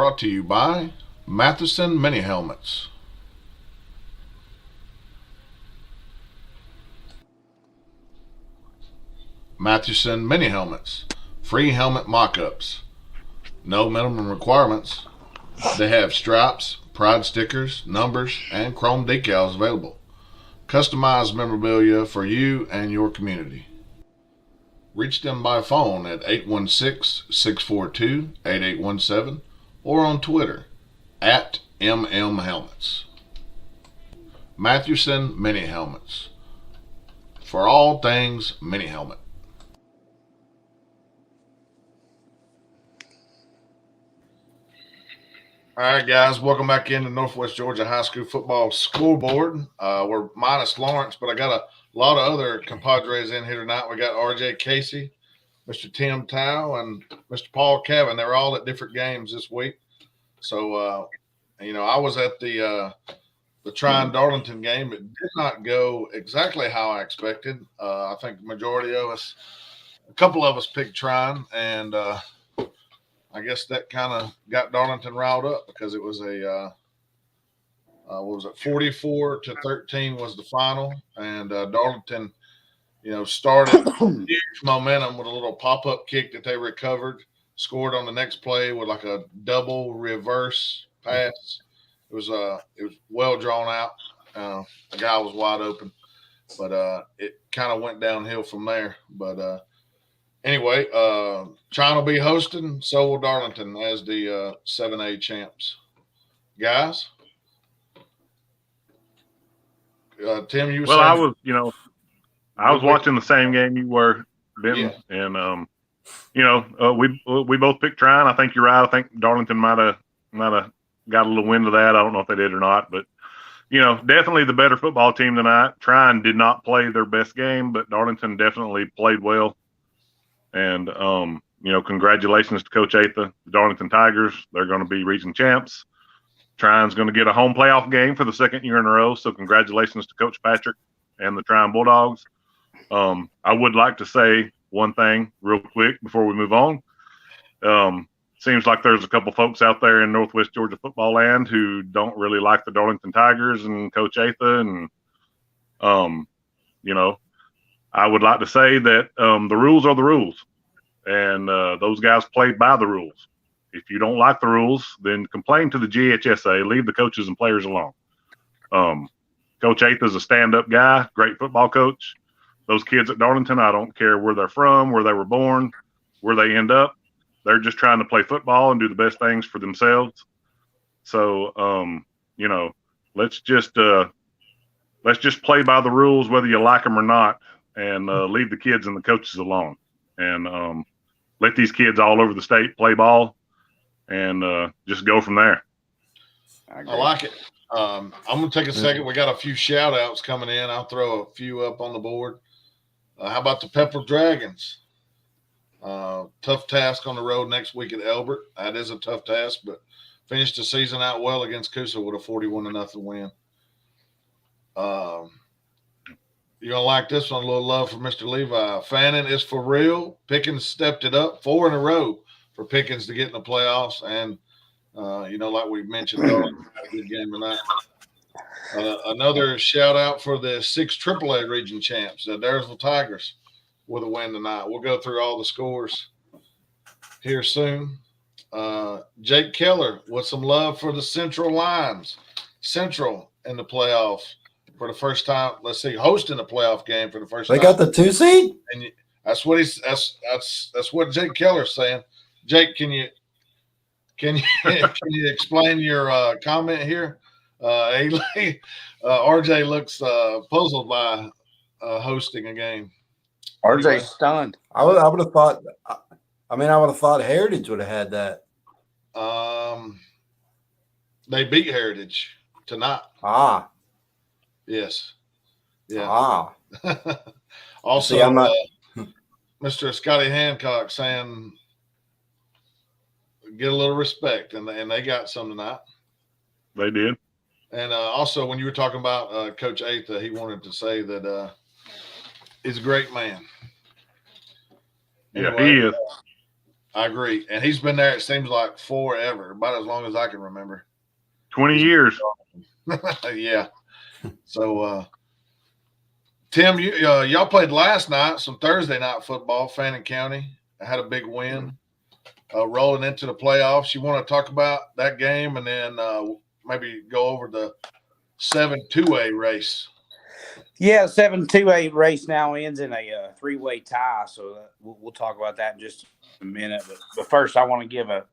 brought to you by Matheson Mini Helmets. Matheson Mini Helmets. Free helmet mock-ups. No minimum requirements. They have stripes, pride stickers, numbers, and chrome decals available. Customized memorabilia for you and your community. Reach them by phone at 816-642-8817 or on Twitter at MMHelmets. Mathewson Mini Helmets. For all things mini helmet. All right, guys, welcome back into Northwest Georgia High School Football Scoreboard. We're minus Lawrence, but I got a lot of other compadres in here tonight. We got RJ Casey, Mr. Tim Tao, and Mr. Paul Kevin. They're all at different games this week. So, I was at the Trine Darlington game. It did not go exactly how I expected. I think the majority of us, a couple of us picked Trine, and I guess that kind of got Darlington riled up because it was a 44-13 was the final, and Darlington, started huge momentum with a little pop-up kick that they recovered, scored on the next play with like a double reverse pass. It was well drawn out. The guy was wide open, but it kind of went downhill from there. But anyway, Trine will be hosting, so will Darlington as the 7A champs. Guys? Tim, you were saying? I was watching the same game you were, Ben, and we both picked Trine. I think you're right. I think Darlington might have got a little wind of that. I don't know if they did or not, but definitely the better football team tonight. Trine did not play their best game, but Darlington definitely played well. And congratulations to Coach Atha, the Darlington Tigers. They're going to be region champs. Trine's going to get a home playoff game for the second year in a row. So congratulations to Coach Patrick and the Trine Bulldogs. I would like to say one thing real quick before we move on. Seems like there's a couple folks out there in Northwest Georgia football land who don't really like the Darlington Tigers and Coach Atha. And, I would like to say that the rules are the rules. And those guys played by the rules. If you don't like the rules, then complain to the GHSA. Leave the coaches and players alone. Coach Atha is a stand-up guy, great football coach. Those kids at Darlington, I don't care where they're from, where they were born, where they end up. They're just trying to play football and do the best things for themselves. So, let's just play by the rules, whether you like them or not, and leave the kids and the coaches alone. And let these kids all over the state play ball and just go from there. I like it. I'm going to take a second. We got a few shout outs coming in. I'll throw a few up on the board. How about the Pepper Dragons? Tough task on the road next week at Elbert. That is a tough task, but finished the season out well against Coosa with a 41-0 win. You're going to like this one. A little love for Mr. Levi. Fannin is for real. Pickens stepped it up 4 in a row for Pickens to get in the playoffs. And, like we mentioned, had a good game tonight. Another shout out for the 6 AAA region champs, the Daresville Tigers, with a win tonight. We'll go through all the scores here soon. Jake Keller with some love for the Central Lions. Central in the playoffs for the first time. Let's see, hosting a playoff game for the first time. They got the 2 seed? And that's what that's what Jake Keller's saying. Jake, can you explain your comment here? RJ looks puzzled by hosting a game. RJ's stunned. I would have thought. I would have thought Heritage would have had that. They beat Heritage tonight. Yes. Yeah. Also, Mr. Scotty Hancock saying, get a little respect, and they got some tonight. They did. And also, when you were talking about Coach Atha, he wanted to say that he's a great man. Yeah, he is. I agree. And he's been there, it seems like forever, about as long as I can remember. 20 years. Yeah. So, Tim, y'all played last night, some Thursday night football, Fannin County. I had a big win rolling into the playoffs. You want to talk about that game and then maybe go over the 7-2A race? Yeah, 7-2A race now ends in a three-way tie, so we'll talk about that in just a minute. But first, I want to give a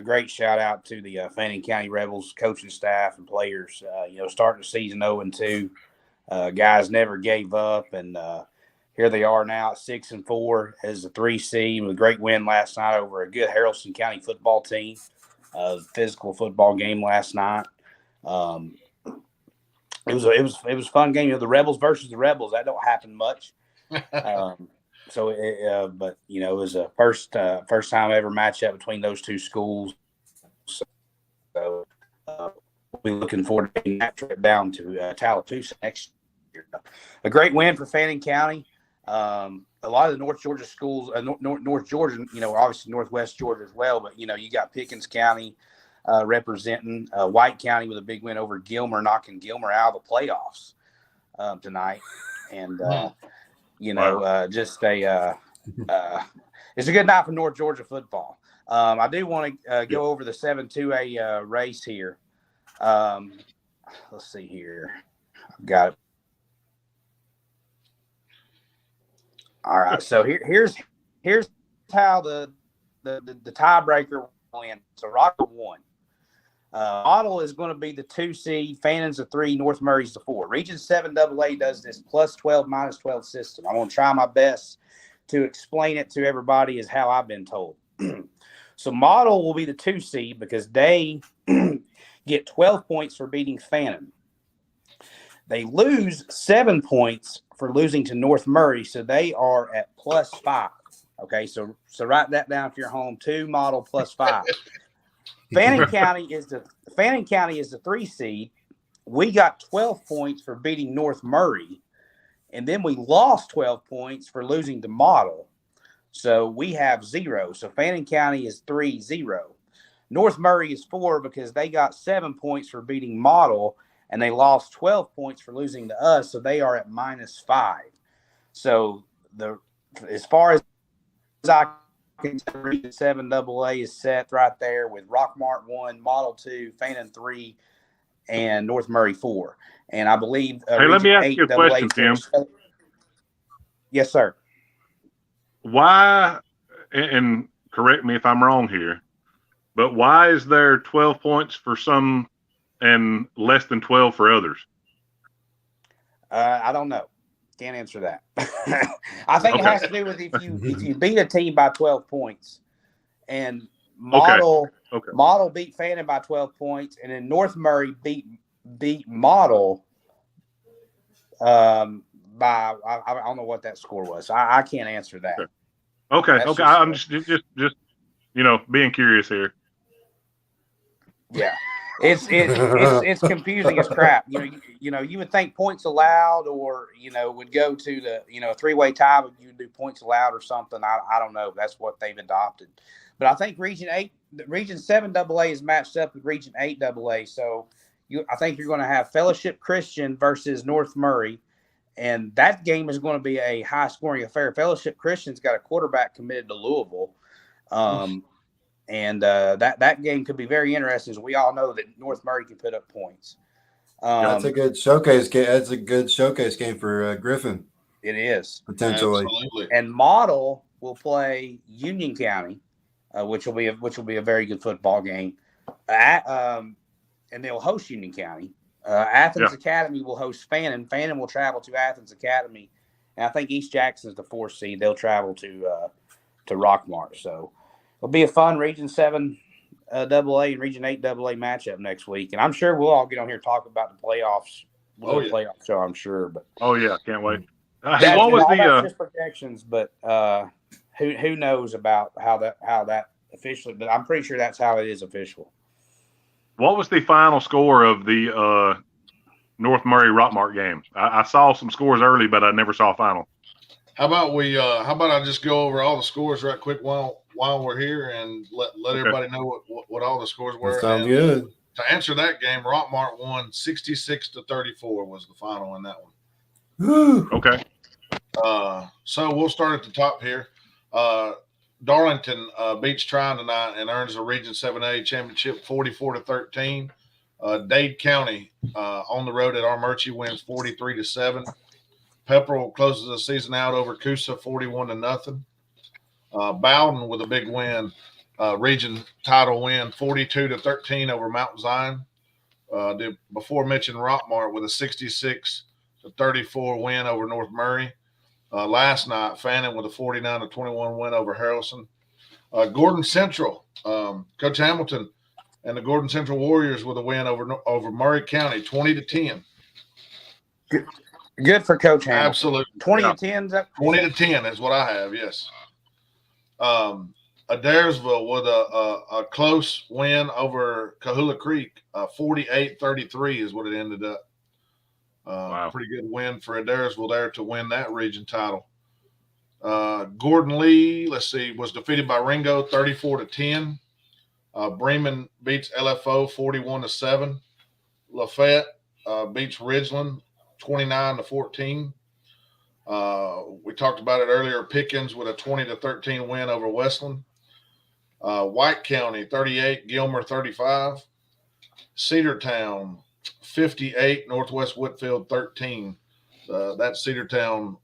great shout-out to the Fannin County Rebels coaching staff and players. Starting the season 0-2. Guys never gave up, and here they are now at 6-4 as a 3 seed with a great win last night over a good Haralson County football team. Physical football game last night. It was a fun game. The Rebels versus the Rebels, that don't happen much. But it was a first time ever matchup between those two schools. So we'll be looking forward to that trip down to Tallapoosa next year. A great win for Fannin County. A lot of the North Georgia schools, North Georgia, obviously Northwest Georgia as well, but you got Pickens County representing White County with a big win over Gilmer, knocking Gilmer out of the playoffs tonight. And it's a good night for North Georgia football. I do want to go over the 7-2A race here. Let's see here. I've got it. All right. So here's how the tiebreaker went. So Rocker won. Model is going to be the 2 seed. Fannon's the 3. North Murray's the 4. Region 7 AA does this plus 12, minus 12 system. I'm going to try my best to explain it to everybody as how I've been told. So Model will be the 2 seed because they get 12 points for beating Fannin. They lose 7 points for losing to North Murray, so they are at plus 5. Okay, so write that down if you're home. 2 Model plus 5. Fannin County is the 3 seed. We got 12 points for beating North Murray, and then we lost 12 points for losing to Model. So we have 0. So Fannin County is 3-0. North Murray is 4 because they got 7 points for beating Model, and they lost 12 points for losing to us. So they are at minus 5. So as far as I can tell, Region 7 AA is set right there with Rockmart 1, Model 2, Fannin 3, and North Murray 4. And I believe hey, let me ask you a question, Tim. Yes, sir. Why, and correct me if I'm wrong here, but why is there 12 points for some and less than 12 for others? I don't know. Can't answer that. I think it has to do with if you beat a team by 12 points, and Model beat Fannin by 12 points, and then North Murray beat Model by I don't know what that score was. I can't answer that. Okay. I'm just being curious here. Yeah. It's confusing as crap. You would think points allowed or would go to the a 3-way tie, but you would do points allowed or something. I don't know. That's what they've adopted. But I think Region 7 AA is matched up with Region 8 AA. So I think you're going to have Fellowship Christian versus North Murray, and that game is going to be a high scoring affair. Fellowship Christian's got a quarterback committed to Louisville. And that game could be very interesting, as we all know that North Murray can put up points. That's a good showcase game. That's a good showcase game for Griffin. It is potentially. Absolutely. And Model will play Union County, which will be a very good football game. And they'll host Union County. Athens Academy will host Fannin. Fannin will travel to Athens Academy, and I think East Jackson is the 4th seed. They'll travel to Rockmart. So it'll be a fun Region 7 AA and Region 8 AA matchup next week. And I'm sure we'll all get on here and talk about the playoffs. Playoff show, I'm sure. But can't wait. What was the just projections? But who knows about how that officially? But I'm pretty sure that's how it is official. What was the final score of the North Murray Rockmart game? I saw some scores early, but I never saw a final. How about I just go over all the scores right quick while while we're here and let everybody know what all the scores were. Sounds good. To answer that game, Rockmart won 66-34 was the final in that one. Woo. Okay. So we'll start at the top here. Darlington beats Tryon tonight and earns the Region 7A championship 44-13. Dade County on the road at Armurchie wins 43-7. Pepperell closes the season out over Coosa 41-0. Bowden with a big win, region title win 42-13 over Mount Zion. The before mentioned Rockmart with a 66-34 win over North Murray. Last night, Fannin with a 49-21 win over Harrelson. Gordon Central, Coach Hamilton and the Gordon Central Warriors with a win over Murray County, 20-10. Good for Coach Hamilton. Absolutely. 20-10? 20-10 is what I have, yes. Adairsville with a close win over Kahula Creek, 48-33 is what it ended up. Wow. Pretty good win for Adairsville there to win that region title. Gordon Lee, was defeated by Ringo 34-10. Bremen beats LFO 41-7. Lafayette beats Ridgeland 29-14. We talked about it earlier. Pickens with a 20-13 win over Westland. White County 38, Gilmer 35. Cedartown 58, Northwest Whitfield 13. That Cedartown,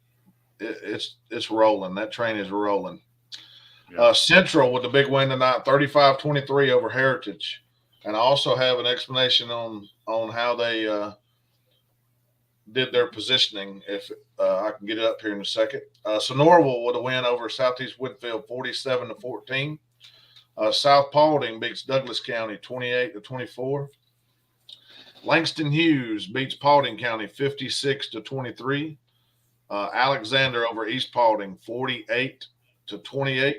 it's rolling. That train is rolling. Yeah. Central with the big win tonight, 35-23 over Heritage. And I also have an explanation on how they did their positioning, if I can get it up here in a second. Sonoraville with a win over Southeast Whitfield 47-14. South Paulding beats Douglas County 28-24. Langston Hughes beats Paulding County 56-23. Alexander over East Paulding 48-28.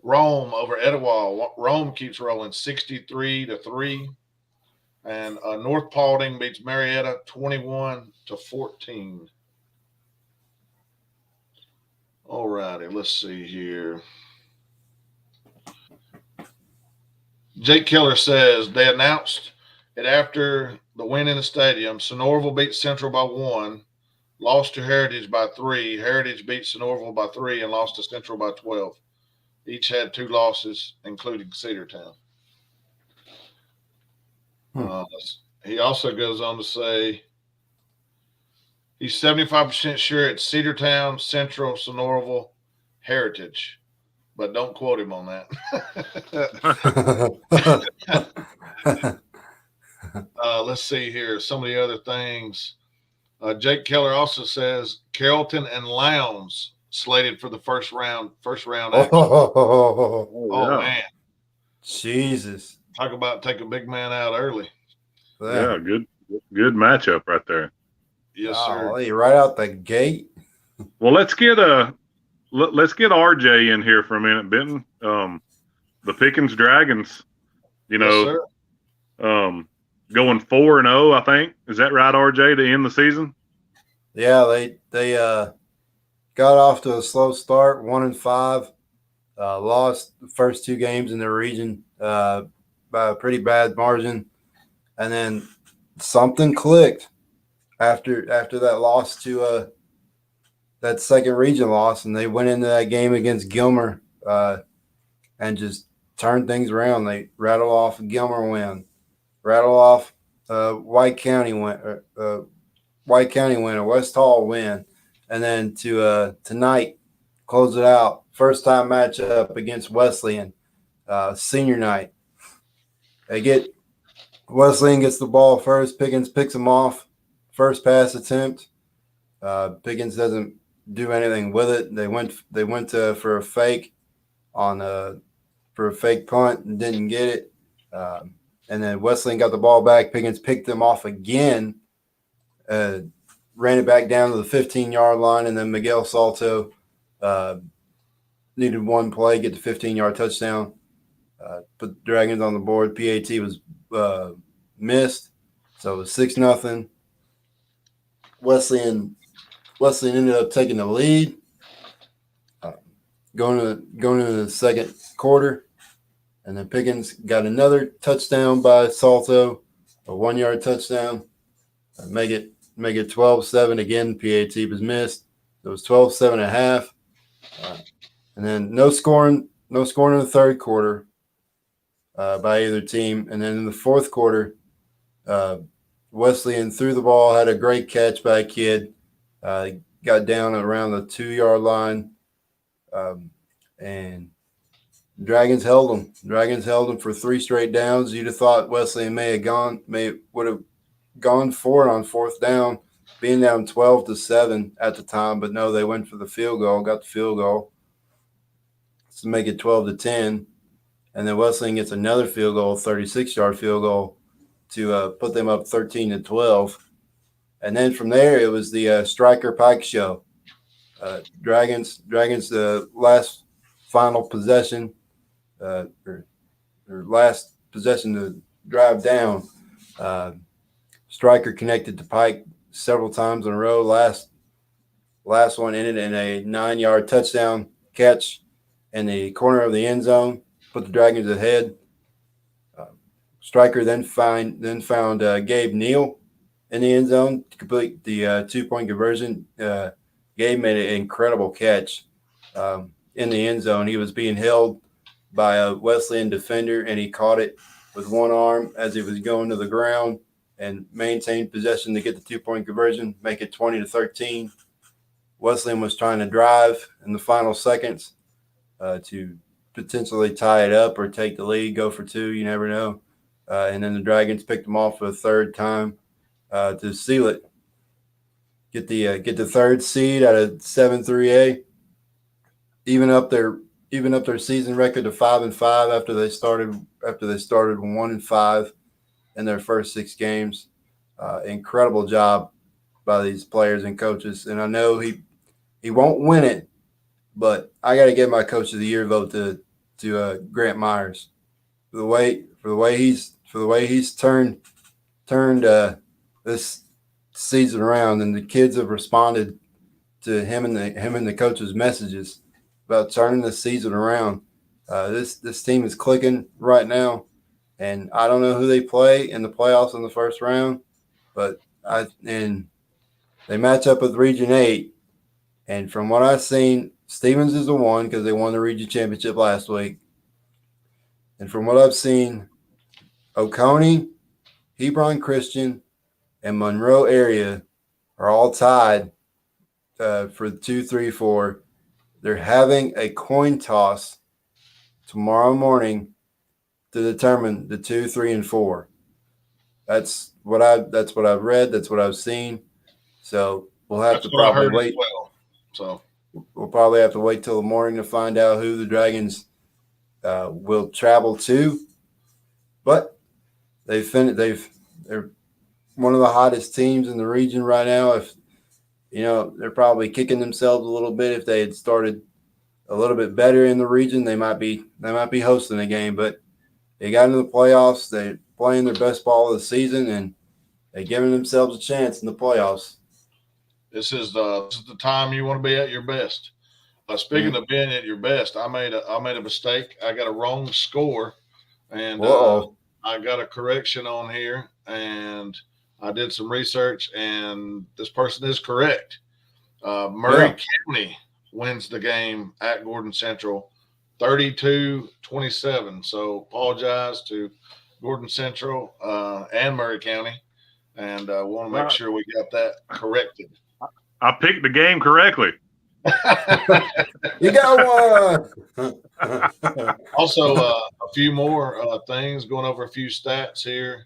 Rome over Etowah. Rome keeps rolling 63-3. And North Paulding beats Marietta 21-14. All righty, let's see here. Jake Keller says they announced it after the win in the stadium. Sonoraville beat Central by 1, lost to Heritage by 3. Heritage beat Sonoraville by 3 and lost to Central by 12. Each had 2 losses, including Cedartown. He also goes on to say he's 75% sure it's Cedartown, Central, Sonoraville, Heritage, but don't quote him on that. Let's see here. Some of the other things. Jake Keller also says Carrollton and Lowndes slated for the first round action. Oh, man. Jesus. Talk about take a big man out early. Yeah, good matchup right there. Yes, sir. Right out the gate. Well, let's get RJ in here for a minute, Benton. The Pickens Dragons, Yes, going 4-0, I think. Is that right, RJ, to end the season? Yeah, they got off to a slow start, 1-5. Lost the first 2 games in their region by a pretty bad margin, and then something clicked after that loss to that second region loss, and they went into that game against Gilmer and just turned things around. They rattled off a Gilmer win, rattle off White County win, a West Hall win, and then to tonight close it out. First time matchup against Wesleyan, senior night. Wesleyan gets the ball first. Pickens picks him off. First pass attempt. Pickens doesn't do anything with it. They went for a fake for a fake punt and didn't get it. And then Wesleyan got the ball back. Pickens picked them off again. Ran it back down to the 15-yard line, and then Miguel Salto needed one play, get the 15-yard touchdown, put the Dragons on the board. PAT was missed, so it was 6-0. Wesleyan ended up taking the lead. going into the second quarter, and then Pickens got another touchdown by Salto, a 1-yard touchdown, make it 12-7 again. PAT was missed. It was 12-7 at half, and then no scoring in the third quarter by either team, and then in the fourth quarter, Wesleyan threw the ball, had a great catch by a kid, got down around the 2-yard line, and Dragons held them. Dragons held them for 3 straight downs. You'd have thought Wesleyan would have gone for it on fourth down, being down 12-7 at the time, but no, they went for the field goal, got the field goal to make it 12-10, and then Wesleyan gets another field goal, 36-yard field goal, to put them up 13-12, and then from there it was the Striker Pike show. Dragons, the last final possession, or last possession to drive down. Striker connected to Pike several times in a row. Last one ended in a 9-yard touchdown catch in the corner of the end zone, put the Dragons ahead. Striker then found Gabe Neal in the end zone to complete the 2-point conversion. Gabe made an incredible catch in the end zone. He was being held by a Wesleyan defender, and he caught it with one arm as he was going to the ground and maintained possession to get the 2-point conversion, make it 20-13. Wesleyan was trying to drive in the final seconds to potentially tie it up or take the lead, go for 2. You never know. And then the Dragons picked them off for a third time to seal it. Get the third seed out of 7-3A. Even up their season record to 5-5 after they started 1-5 in their first 6 games. Incredible job by these players and coaches. And I know he won't win it, but I got to give my Coach of the Year vote to Grant Myers for the way he's turned this season around, and the kids have responded to him and the coach's messages about turning the season around. This team is clicking right now, and I don't know who they play in the playoffs in the first round, but they match up with Region 8, and from what I've seen, Stevens is the one because they won the region championship last week, and from what I've seen, Oconee, Hebron Christian, and Monroe area are all tied for 2, 3, 4. They're having a coin toss tomorrow morning to determine the 2, 3, and 4. That's what I've read. That's what I've seen. So we'll have to probably wait. So we'll probably have to wait till the morning to find out who the Dragons will travel to. But they're one of the hottest teams in the region right now. If they're probably kicking themselves a little bit. If they had started a little bit better in the region, they might be hosting a game. But they got into the playoffs. They're playing their best ball of the season, and they're giving themselves a chance in the playoffs. This is the time you want to be at your best. Speaking of being at your best, I made a mistake. I got a wrong score, and I got a correction on here, and I did some research, and this person is correct. Murray County wins the game at Gordon Central 32-27. So apologize to Gordon Central and Murray County, and want to make sure we got that corrected. I picked the game correctly. You got one. Also, a few more things, going over a few stats here.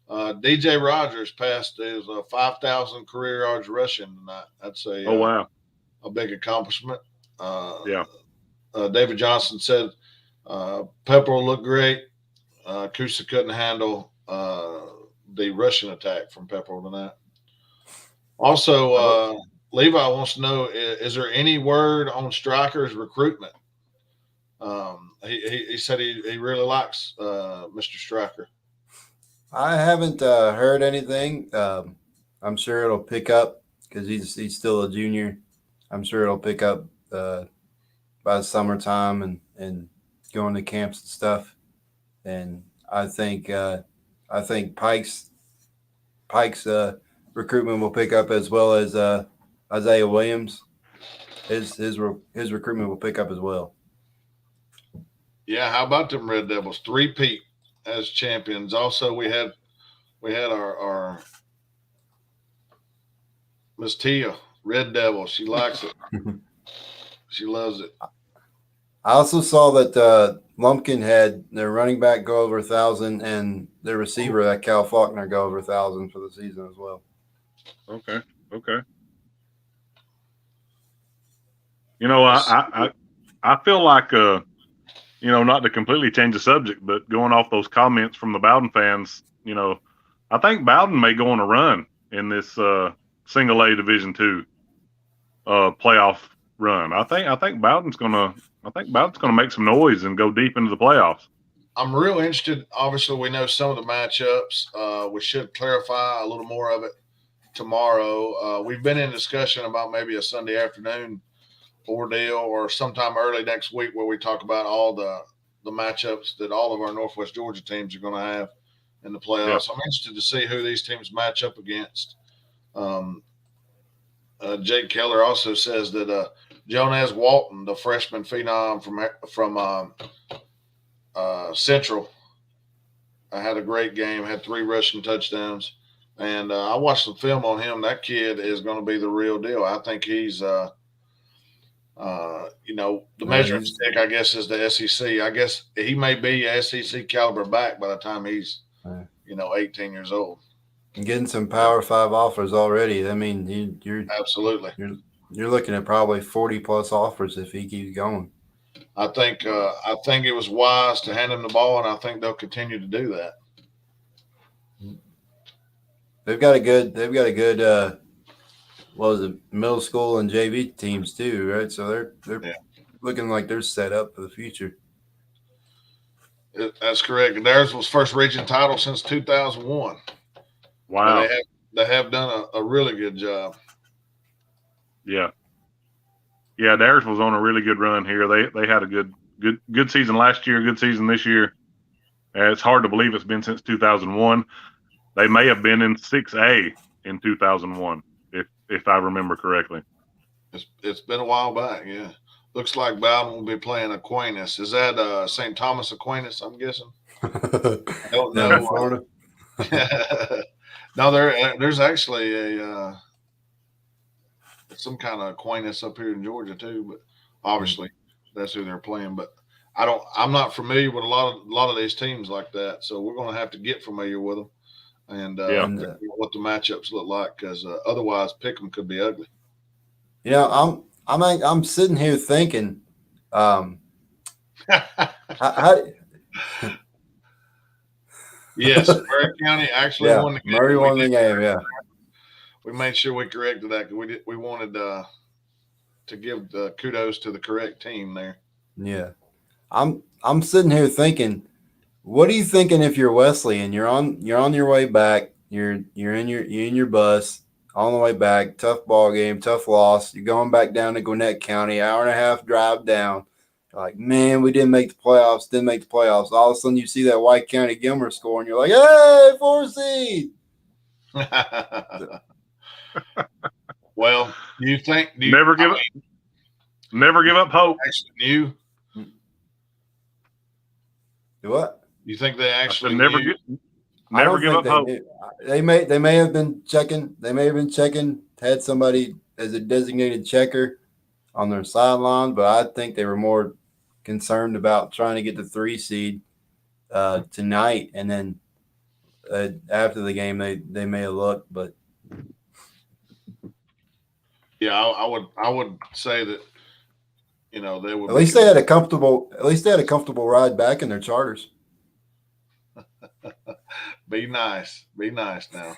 DJ Rogers passed his 5,000 career yards rushing tonight. That's a big accomplishment. David Johnson said Pepperell looked great. Coosa couldn't handle the rushing attack from Pepperell tonight. Also, Levi wants to know, is there any word on Striker's recruitment? He said he really likes Mr. Striker. I haven't heard anything. I'm sure it'll pick up because he's still a junior. I'm sure it'll pick up by the summertime and going to camps and stuff. And I think Pike's recruitment will pick up, as well as Isaiah Williams. His recruitment will pick up as well. Yeah, how about them Red Devils? 3-peat as champions. Also, we had our Miss Tia, Red Devil. She likes it. She loves it. I also saw that Lumpkin had their running back go over 1,000 and their receiver, that Cal Faulkner, go over 1,000 for the season as well. Okay. You know, I feel like you know, not to completely change the subject, but going off those comments from the Bowden fans, you know, I think Bowden may go on a run in this single A Division II playoff run. I think Bowden's gonna make some noise and go deep into the playoffs. I'm real interested. Obviously, we know some of the matchups. We should clarify a little more of it tomorrow. We've been in discussion about maybe a Sunday afternoon ordeal or sometime early next week where we talk about all the matchups that all of our Northwest Georgia teams are going to have in the playoffs. Yeah. I'm interested to see who these teams match up against. Jake Keller also says that Jonas Walton, the freshman phenom from Central, had a great game, had 3 rushing touchdowns. And I watched some film on him. That kid is going to be the real deal. I think he's you know, the measuring stick, I guess, is the SEC. I guess he may be a SEC caliber back by the time he's, you know, 18 years old. And getting some Power 5 offers already. I mean, you're absolutely you're looking at probably 40+ offers if he keeps going. I think it was wise to hand him the ball, and I think they'll continue to do that. They've got a good what was it, middle school and JV teams too, right? So they're looking like they're set up for the future. That's correct. Theirs was first region title since 2001. Wow. They have done a really good job. Yeah, theirs was on a really good run here. They had a good season last year, good season this year. It's hard to believe it's been since 2001. They may have been in 6A in 2001, if I remember correctly. It's been a while back, yeah. Looks like Bowden will be playing Aquinas. Is that St. Thomas Aquinas, I'm guessing? I don't know. Florida. No, there's actually some kind of Aquinas up here in Georgia too, but obviously that's who they're playing. But I'm not familiar with a lot of these teams like that, so we're going to have to get familiar with them and what the matchups look like, because otherwise pick'em could be ugly. You know, I'm sitting here thinking, yes, Murray County actually won the game. Murray won the game, yeah. We made sure we corrected that because we wanted to give the kudos to the correct team there. Yeah, I'm sitting here thinking, what are you thinking if you're Wesley and you're on your way back, you're in your bus on the way back, tough ball game, tough loss. You're going back down to Gwinnett County, hour and a half drive down. You're like, man, we didn't make the playoffs. All of a sudden you see that White County Gilmer score and you're like, hey, 4 seed. Well, never give up hope. Actually, What? You think they actually never give up hope? They may have been checking. They may have been checking. Had somebody as a designated checker on their sideline, but I think they were more concerned about trying to get the 3 seed tonight, and then after the game they may have looked, but yeah, I would say that, you know, they would at least they had a comfortable ride back in their charters. Be nice now.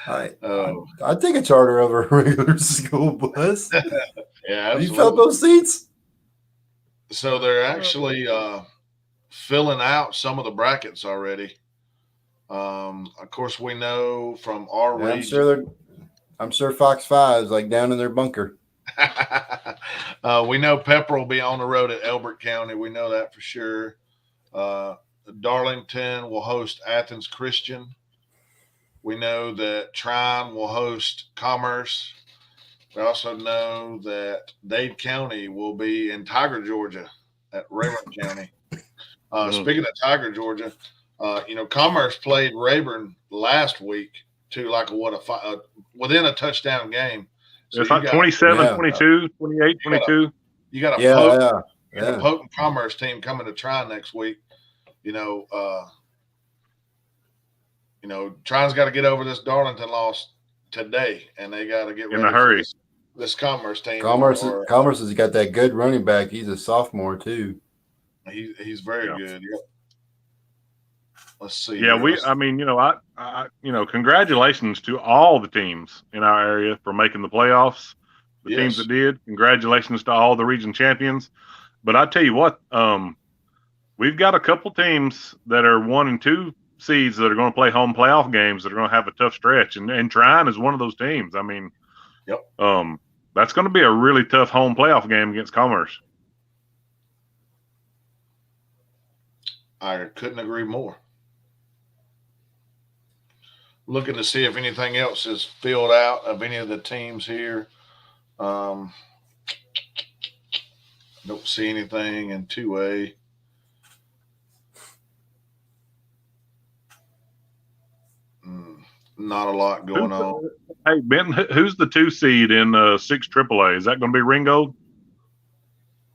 I'd take a charter over a regular school bus. Yeah, have you felt those seats? So they're actually filling out some of the brackets already. Of course, we know from our region. I'm sure Fox 5 is like down in their bunker. We know Pepper will be on the road at Elbert County. We know that for sure. Darlington will host Athens Christian. We know that Trine will host Commerce. We also know that Dade County will be in Tiger, Georgia at Rayburn County. Speaking of Tiger, Georgia, Commerce played Rayburn last week to within a touchdown game. So it's like 27, 22, 28, 22. You got a potent Commerce team coming to Trine next week. Trine's got to get over this Darlington loss today, and they got to get ready in a hurry. This Commerce team. Commerce has got that good running back. He's a sophomore too. He's very good. Yep. Let's see. Yeah, congratulations to all the teams in our area for making the playoffs. The teams that did. Congratulations to all the region champions. But I tell you what, we've got a couple teams that are 1 and 2 seeds that are going to play home playoff games that are going to have a tough stretch, and Trine is one of those teams. I mean, that's going to be a really tough home playoff game against Commerce. I couldn't agree more. Looking to see if anything else is filled out of any of the teams here. Don't see anything in 2A. Not a lot going on. Hey, Ben, who's the 2 seed in 6 AAA? Is that going to be Ringgold?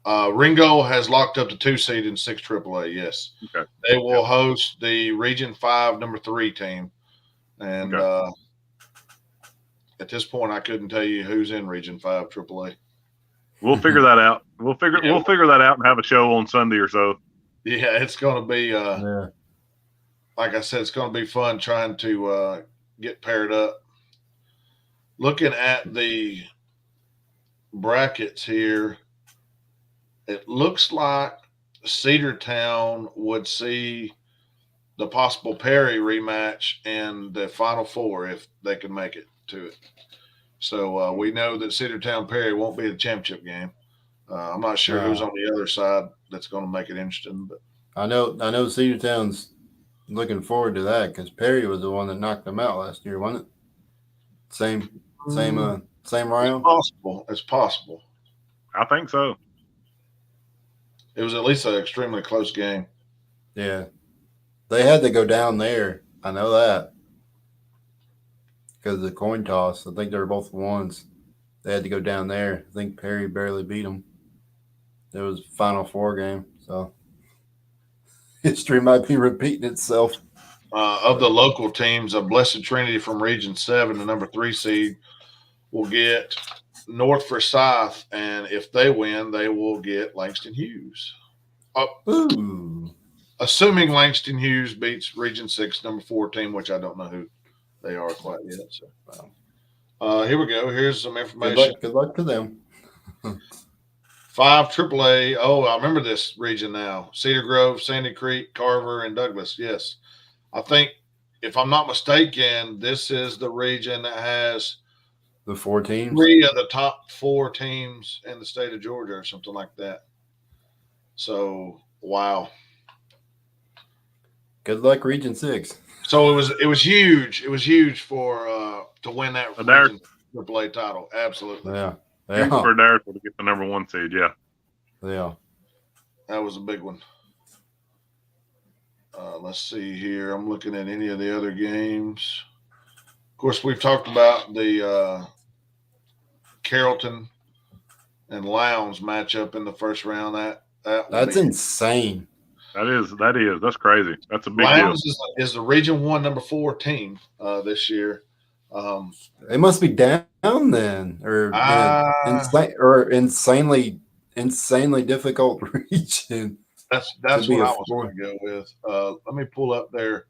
Ringgold has locked up the 2 seed in 6 AAA, yes. Okay. They will host the Region 5 number 3 team. And at this point, I couldn't tell you who's in Region 5 AAA. We'll figure that out. We'll figure that out and have a show on Sunday or so. Yeah, it's going to be like I said, it's going to be fun trying to get paired up. Looking at the brackets here, it looks like Cedartown would see the possible Perry rematch in the Final Four if they can make it to it. So we know that Cedartown Perry won't be the championship game. I'm not sure who's on the other side that's going to make it interesting. But I know Cedartown's looking forward to that because Perry was the one that knocked them out last year, wasn't it? Same round. It's possible. I think so. It was at least an extremely close game. Yeah. They had to go down there. I know that. Because of the coin toss. I think they were both ones. They had to go down there. I think Perry barely beat them. It was a Final Four game. So history might be repeating itself. Of the local teams, a Blessed Trinity from Region 7, the number 3 seed, will get North Forsyth, and if they win, they will get Langston Hughes. Assuming Langston Hughes beats Region 6, number 4 team, which I don't know who they are quite yet. So, here we go. Here's some information. Good luck to them. 5 AAA. Oh, I remember this region now. Cedar Grove, Sandy Creek, Carver, and Douglas. Yes. I think, if I'm not mistaken, this is the region that has the 4 teams. 3 of the top 4 teams in the state of Georgia or something like that. So, wow. Good luck, Region 6. So it was huge. It was huge for to win that Region AAA title. Absolutely. Yeah. Huge for Darrell to get the number 1 seed. Yeah. Yeah. That was a big one. Let's see here. I'm looking at any of the other games. Of course, we've talked about the Carrollton and Lowndes matchup in the first round. That's insane. That is. That's crazy. That's a big Lowndes deal. is the Region 1 number 4 team this year. They must be down then, or insanely difficult region. That's what I was going to go with. Let me pull up their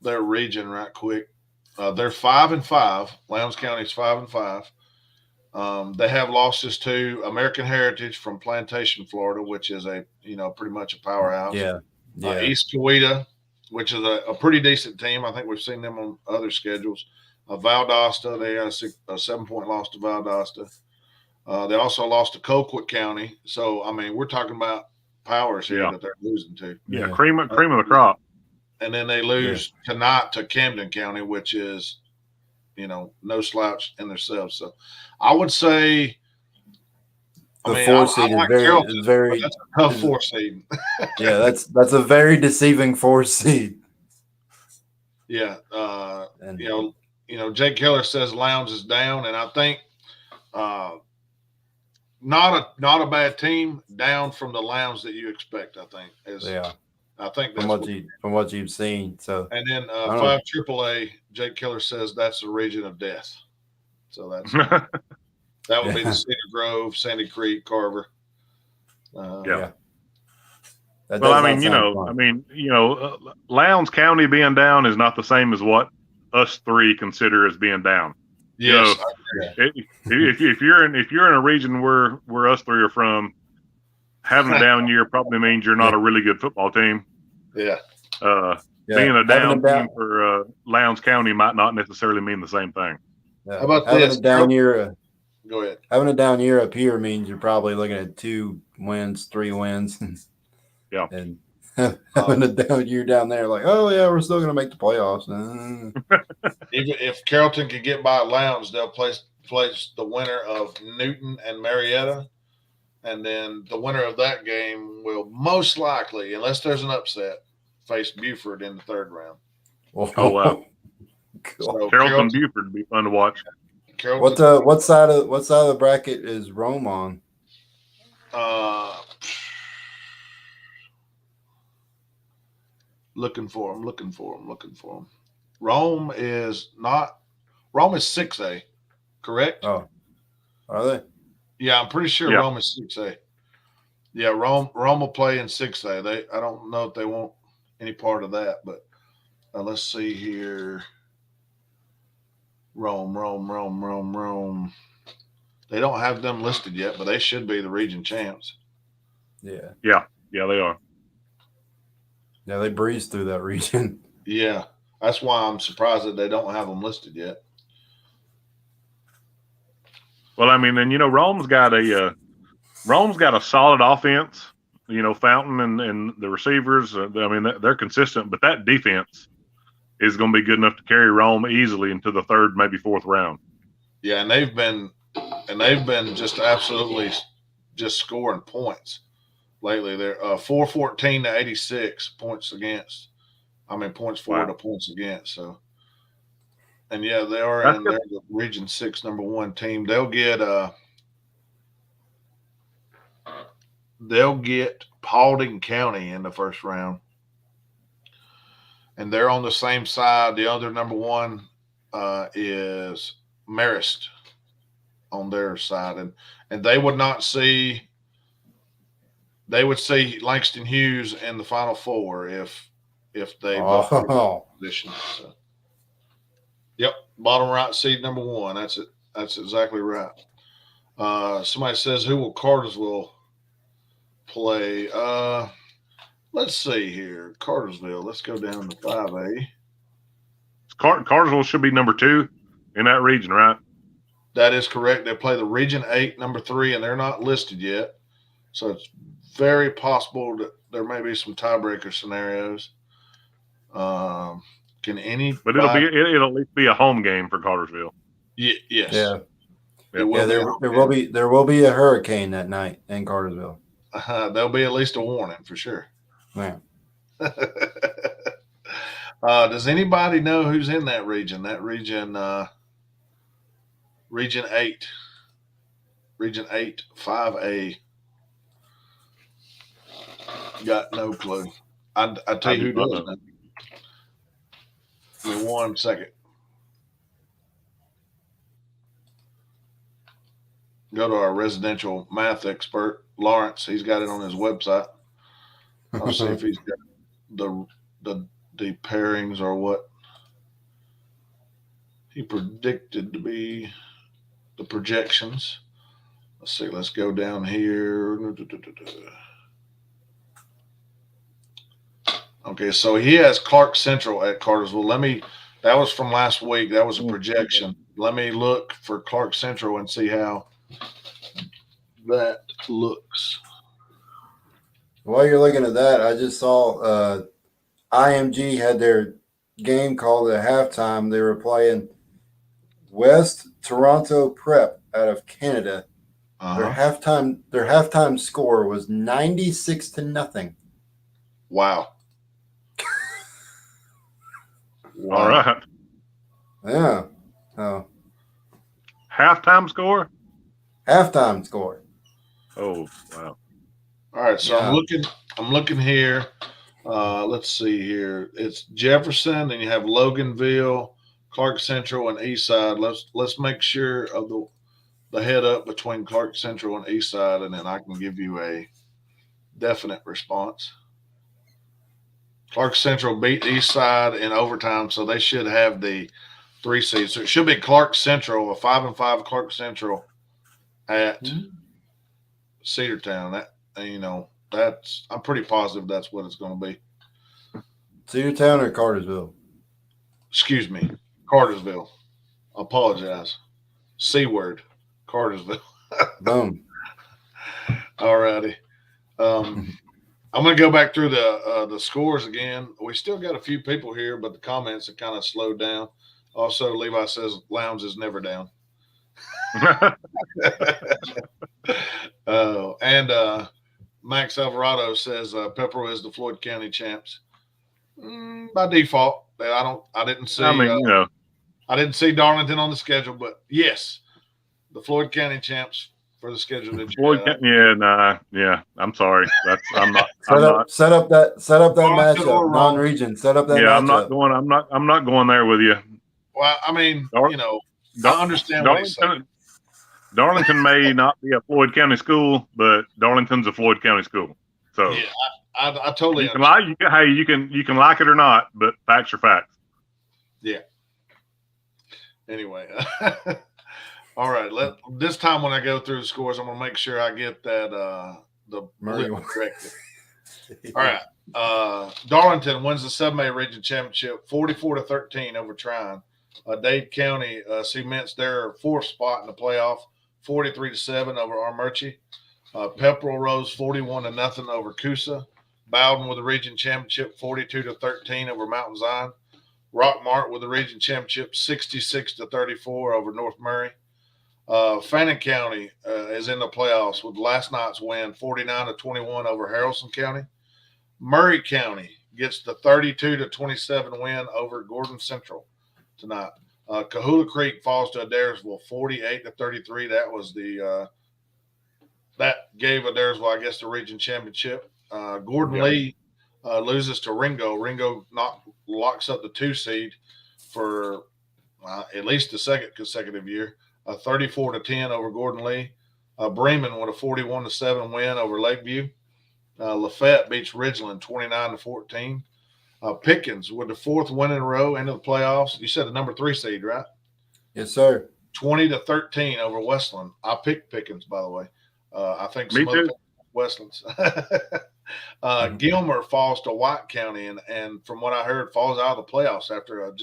region right quick. They're 5-5. Lowndes County's 5-5. They have losses to American Heritage from Plantation, Florida, which is pretty much a powerhouse. Yeah. East Coweta, which is a pretty decent team. I think we've seen them on other schedules. Valdosta, they had a 7-point loss to Valdosta. They also lost to Colquitt County. So, I mean, we're talking about powers here that they're losing to. Yeah, cream of the crop. And then they lose tonight to Camden County, which is, no slouch in themselves. So I would say the 4 seed is very that's a tough 4 seed. Yeah, that's a very deceiving 4 seed. Yeah. Jake Keller says Lowndes is down, and I think not a bad team, down from the Lowndes that you expect, I think. I think that's from what you've seen. So, and then 5 AAA, Jake Keller says that's the region of death. So that's that would be the Cedar Grove, Sandy Creek, Carver. Well, Lowndes County being down is not the same as what us 3 consider as being down. Yes, if you're in a region where us 3 are from, having a down year probably means you're not a really good football team. Yeah. Being a down team for Lowndes County might not necessarily mean the same thing. How about having this? A down year? Go ahead. Having a down year up here means you're probably looking at 2 wins, 3 wins. Yeah. And having a down year down there, like, oh yeah, we're still going to make the playoffs. If Carrollton can get by Lowndes, they'll place the winner of Newton and Marietta, and then the winner of that game will most likely, unless there's an upset, face Buford in the 3rd round. Oh wow! Cool. So Carrollton Buford would be fun to watch. What side of the bracket is Rome on? Looking for him. Rome is 6A, correct? Oh, are they? Yeah, I'm pretty sure Rome is 6A. Yeah, Rome will play in 6A. I don't know if they want any part of that, but let's see here. Rome. They don't have them listed yet, but they should be the region champs. Yeah, they are. Yeah, they breezed through that region. Yeah, that's why I'm surprised that they don't have them listed yet. Well, I mean, and Rome's got a solid offense. Fountain and the receivers. I mean, they're consistent, but that defense is going to be good enough to carry Rome easily into the 3rd, maybe 4th round. Yeah, and they've been just absolutely just scoring points lately. They're 414 to 86 points against. I mean, points for to points against. So, and yeah, they are in the Region 6 number 1 team. They'll get Paulding County in the 1st round. And they're on the same side. The other number 1 is Marist on their side. And they would not see – they would see Langston Hughes in the Final Four if they both position. So, yep, bottom right seed number 1. That's it. That's exactly right. Somebody says, who will Cartersville play? Let's see here. Cartersville. Let's go down to 5A. Cartersville should be number 2 in that region, right? That is correct. They play the Region 8, number 3, and they're not listed yet. So it's very possible that there may be some tiebreaker scenarios. But it'll at least be a home game for Cartersville. Yes. Yeah. There will be a hurricane that night in Cartersville. There'll be at least a warning for sure. Yeah. Does anybody know who's in that region? That region, Region 8. Region 8, 5A. Got no clue. I tell you who does. Give me 1 second. Go to our residential math expert, Lawrence. He's got it on his website. I'll see if he's got the pairings or what he predicted to be the projections. Let's see. Let's go down here. Okay, so he has Clark Central at Cartersville. That was from last week. That was a projection. Let me look for Clark Central and see how that looks. While you're looking at that, I just saw IMG had their game called at halftime. They were playing West Toronto Prep out of Canada. Their halftime score was 96-0. Wow. All right. Yeah. Oh. Halftime score? Halftime score. Oh, wow. All right, so Yeah. I'm looking here. Let's see here. It's Jefferson, and you have Loganville, Clark Central, and Eastside. Let's make sure of the head up between Clark Central and Eastside, and then I can give you a definite response. Clark Central beat Eastside in overtime, so they should have the 3 seed. So it should be Clark Central, a 5-5 Clark Central at Cedartown. That's I'm pretty positive that's what it's going to be. Cedartown or Cartersville? Excuse me, Cartersville. I apologize. C word, Cartersville. Boom. All righty. I'm going to go back through the scores again. We still got a few people here, but the comments have kind of slowed down. Also, Levi says Lowndes is never down. And Max Alvarado says Pepperell is the Floyd County champs. By default, I didn't see. I didn't see Darlington on the schedule, but yes, the Floyd County champs for the schedule that I'm sorry. I'm not. Set up that matchup. Non-region. Set up that matchup. I'm not going there with you. Well, I mean, I understand what he's saying. Darlington may not be a Floyd County school, but Darlington's a Floyd County school. So yeah, I totally. You can like it or not, but facts are facts. Yeah. Anyway, all right. This time when I go through the scores, I'm gonna make sure I get that the blip correctly. All right. Darlington wins the 7A region championship 44-13 over Tryon. Dade County cements their 4th spot in the playoff 43-7 over Armurchie. Pepperell rose 41-0 over Coosa. Bowden with the region championship 42-13 over Mountain Zion. Rockmart with the region championship 66-34 over North Murray. Fannin County is in the playoffs with last night's win 49-21 over Haralson County. Murray County gets the 32-27 win over Gordon Central tonight. Kahula Creek falls to Adairsville 48-33. That was that gave Adairsville, I guess, the region championship. Gordon Lee loses to Ringo. Ringo locks up the 2 seed for at least the second consecutive year. 34-10 over Gordon Lee. Bremen with a 41-7 win over Lakeview. Lafayette beats Ridgeland 29-14. Pickens with the 4th win in a row into the playoffs. You said the number 3 seed, right? Yes, sir. 20-13 over Westland. I picked Pickens, by the way. I think Me too. Westlands. Gilmer falls to White County, and from what I heard, falls out of the playoffs after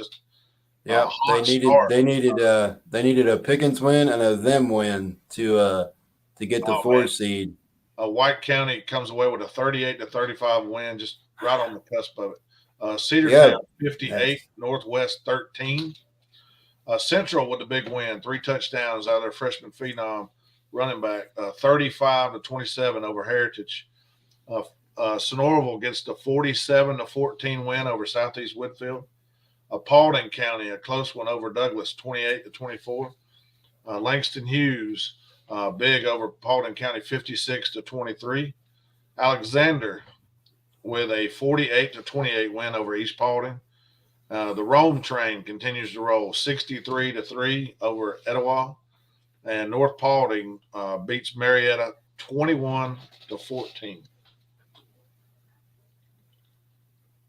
they needed a Pickens win and a them win to get the 4 seed. White County comes away with a 38-35 win, just right on the cusp of it. Cedartown 58, Northwest 13. Central with the big win, 3 touchdowns out of their freshman phenom running back, 35-27 over Heritage. Sonoraville gets the 47-14 win over Southeast Whitfield. Paulding County, a close one over Douglas, 28-24. Langston Hughes, big over Paulding County, 56-23. Alexander with a 48-28 win over East Paulding. The Rome train continues to roll 63-3 over Etowah. And North Paulding beats Marietta 21-14.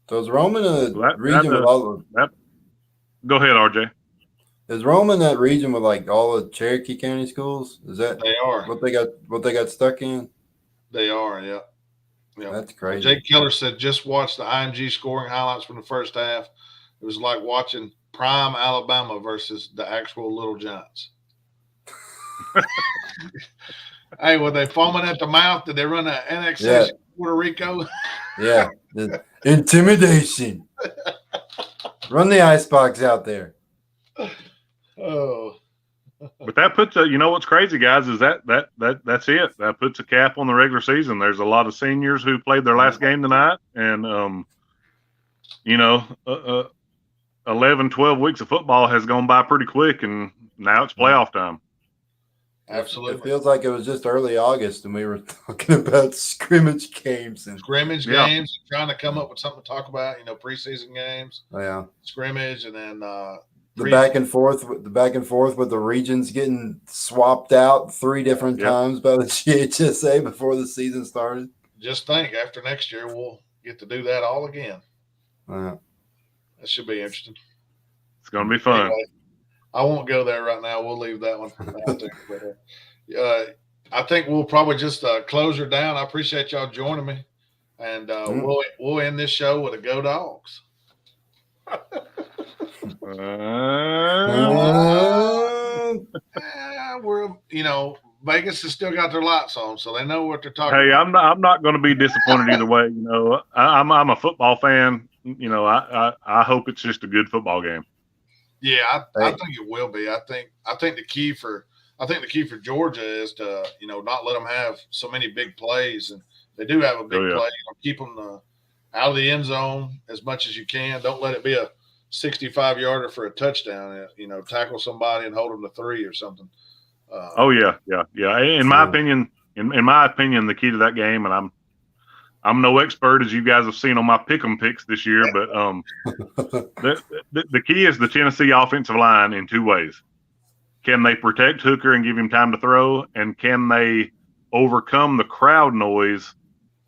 So is Rome in a region with all the Go ahead, RJ. Is Rome in that region with like all the Cherokee County schools? Is that they are what they got stuck in? They are, yeah. That's crazy. Jake Keller said, just watch the IMG scoring highlights from the first half. It was like watching prime Alabama versus the actual Little Giants. Hey, were they foaming at the mouth? Did they run an annexation Puerto Rico? Yeah. The intimidation. Run the icebox out there. Oh. But that puts you know what's crazy, guys, is that's it. That puts a cap on the regular season. There's a lot of seniors who played their last game tonight, and 11, 12 weeks of football has gone by pretty quick, and now it's playoff time. Absolutely. It feels like it was just early August, and we were talking about scrimmage games games, trying to come up with something to talk about. Preseason games. Yeah, scrimmage, and then the back and forth with the regions getting swapped out 3 different times by the GHSA before the season started. Just think, after next year, we'll get to do that all again. Yeah. That should be interesting. It's going to be fun. Anyway, I won't go there right now. We'll leave that one out there. But, I think we'll probably just close her down. I appreciate y'all joining me, and we'll end this show with a Go Dogs. Vegas has still got their lights on, so they know what they're talking about. Hey, I'm not going to be disappointed either way. I'm a football fan. I hope it's just a good football game. Yeah, I think it will be. I think the key for Georgia is to not let them have so many big plays, and they do have a big play. Keep them out of the end zone as much as you can. Don't let it be a 65-yarder for a touchdown. Tackle somebody and hold them to 3 or something. Yeah. In my opinion, the key to that game, and I'm no expert, as you guys have seen on my pick'em picks this year, but the key is the Tennessee offensive line in 2 ways. Can they protect Hooker and give him time to throw, and can they overcome the crowd noise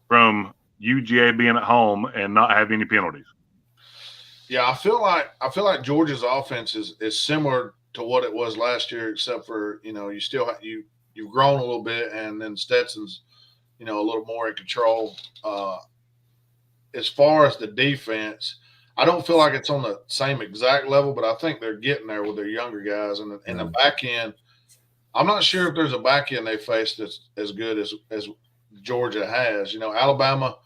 from UGA being at home and not have any penalties? Yeah, I feel like Georgia's offense is similar to what it was last year, except for you still you've grown a little bit, and then Stetson's a little more in control. As far as the defense, I don't feel like it's on the same exact level, but I think they're getting there with their younger guys. And the back end, I'm not sure if there's a back end they face that's as good as Georgia has. Alabama,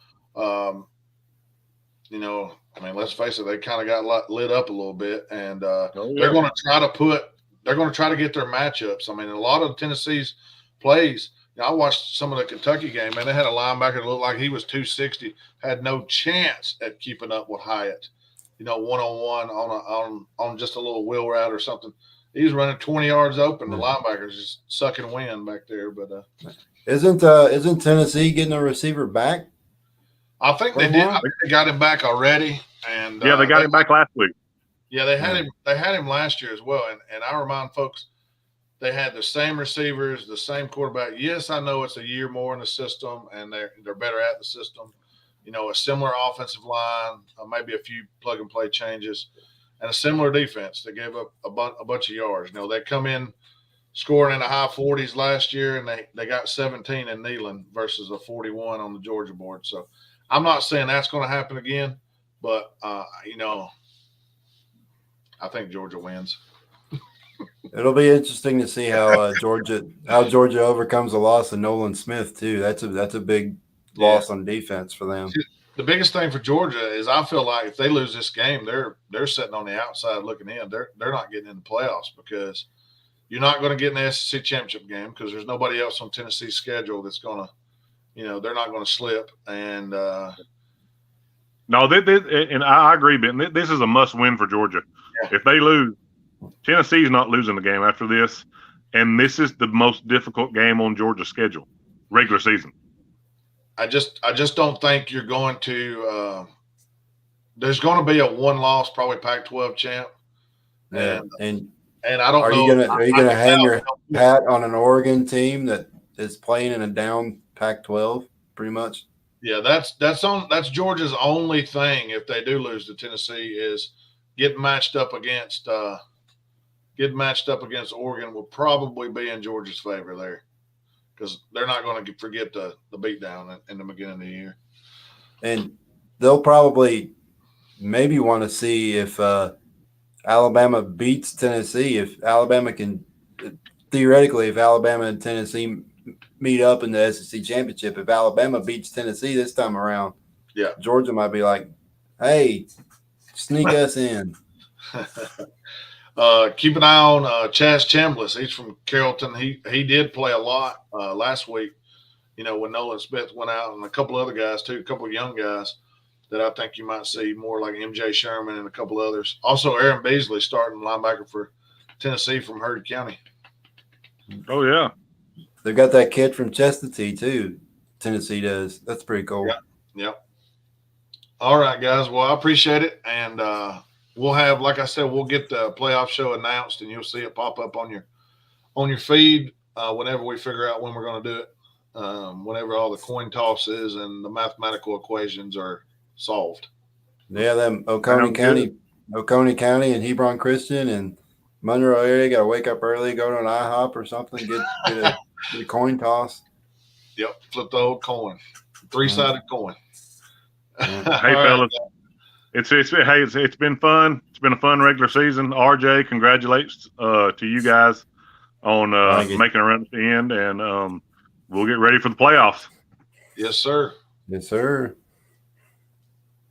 let's face it, they kind of got lit up a little bit, and they're going to try to get their matchups. A lot of Tennessee's plays. I watched some of the Kentucky game, man. They had a linebacker that looked like he was 260, had no chance at keeping up with Hyatt. One-on-one on just a little wheel route or something. He's running 20 yards open. The linebacker's just sucking wind back there. But isn't Tennessee getting a receiver back? I think they did. I think they got him back already. And they got him back last week. Yeah, they had him. They had him last year as well. And I remind folks, they had the same receivers, the same quarterback. Yes, I know it's a year more in the system, and they're better at the system. A similar offensive line, maybe a few plug-and-play changes, and a similar defense. They gave up a bunch of yards. They come in scoring in the high 40s last year, and they got 17 in Neyland versus a 41 on the Georgia board. So I'm not saying that's going to happen again, but, I think Georgia wins. It'll be interesting to see how Georgia overcomes the loss of Nolan Smith too. That's a big loss on defense for them. The biggest thing for Georgia is I feel like if they lose this game, they're sitting on the outside looking in. They're not getting in the playoffs because you're not going to get in the SEC championship game because there's nobody else on Tennessee's schedule that's going to, they're not going to slip. And no, and I agree, Ben. This is a must-win for Georgia. Yeah. If they lose, Tennessee's not losing the game after this, and this is the most difficult game on Georgia's schedule, regular season. I just don't think you're going to there's going to be a one-loss, probably Pac-12 champ. Yeah. And I don't know. Are you gonna hang your hat on an Oregon team that is playing in a down Pac-12 pretty much? Yeah, that's Georgia's only thing if they do lose to Tennessee is getting matched up against Oregon will probably be in Georgia's favor there because they're not going to forget the beatdown in the beginning of the year. And they'll probably maybe want to see if Alabama beats Tennessee. If Alabama can – theoretically, if Alabama and Tennessee meet up in the SEC championship. If Alabama beats Tennessee this time around, Yeah, Georgia might be like, "Hey, sneak us in." Keep an eye on Chaz Chambliss. He's from Carrollton. He did play a lot last week. You know, when Nolan Smith went out, and a couple other guys too, a couple of young guys that I think you might see more, like MJ Sherman and a couple others. Also, Aaron Beasley, starting linebacker for Tennessee from Hurd County. Oh yeah, They've got that kid from Chestatee too. Tennessee does. That's pretty cool. Yep. All right, guys. Well, I appreciate it, and we'll have, like I said, we'll get the playoff show announced, and you'll see it pop up on your feed whenever we figure out when we're going to do it. Whenever all the coin tosses and the mathematical equations are solved. Yeah, them Oconee County and Hebron Christian and Monroe area got to wake up early, go to an IHOP or something, get a coin toss. Yep, flip the old coin, 3-sided coin. Hey fellas, it's been fun. It's been a fun regular season. RJ, congratulations to you guys on making a run at the end, and we'll get ready for the playoffs. Yes, sir. Yes, sir.